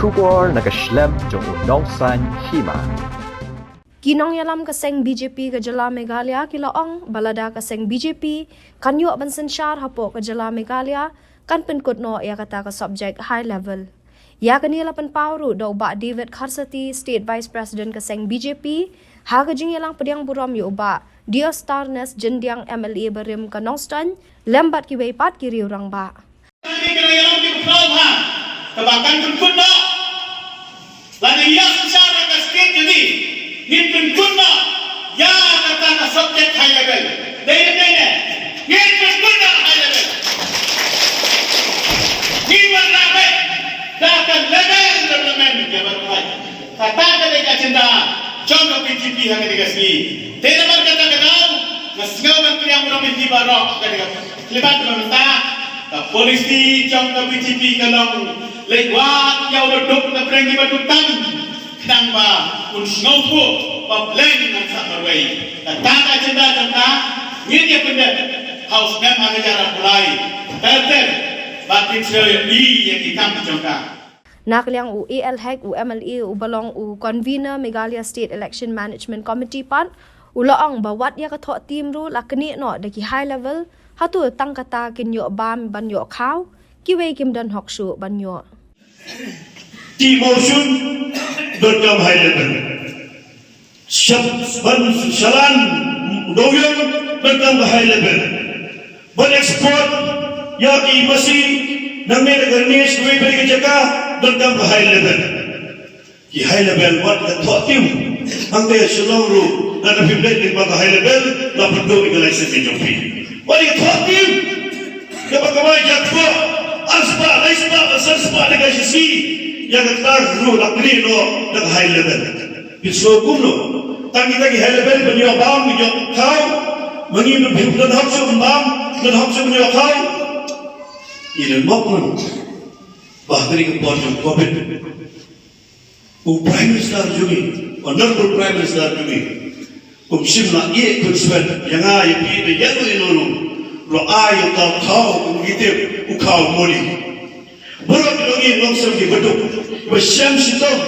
Shubor nakaslem jong udongsan Hima. Kinong yalam kaseng BJP ke Jala Meghalaya kilaong balada kaseng BJP kanyo bansen syar hapo ke Jala Meghalaya kan penkut no ya kata ke subject high level. Ya kanila pen pauru do ba David Kharsati State Vice President kaseng BJP ha ke jing yalang pediang buram yo ba dia starnes jendiang MLA berim ke Nongstan lembat ki weipat kiri orang ba. Kebakan penkut no lani ya secara ke state jadi ni penkut no ya kata ke subject high level dene ni penkut no high level ni berlaku dakan level development jabar kai kata ke cinta contoh PTP hang ke sini dene bar kata ke dau ngasngau menteri yang orang di barok ke libat pemerintah polisi contoh PTP kalau lewat yang berduk na pergi berdutan kadang ba unsngau po paplen ng sa barway tataka cinta cinta ngiti pende house mem agara mulai terter batin sel yang ikam jongka Nakliang u EL-HEC u MLA u balong u convener Meghalaya State Election Management Committee pan ulaong bawat ya kathok team ru lakni no daki high level hatu tang kata kinyo bam banyo khaw kiwe kim dan hokshu banyo T-motion berkam high level. Shalan doyong berkam high level. Export yaki masih namanya garnish duit beri kerja berkam high level. Ki high level what the thought team angke shalom ru ada pimpinan di bawah high level dapat do license di jopi. What the thought team kebagai jatuh aspa negasi si yang ketar ru lakni no nak high level bislo kumno tangi high level banyo bam yo kau mangi dan haksu bam dan haksu banyo kau ilmu makmun bahari ke portion covid prime minister jumi honorable prime minister jumi simna ye kunswen yang ay pi yanu inuru lo ayo kau ngitip ukau moli. Berapa lagi longsor di beduk, bersam sitom.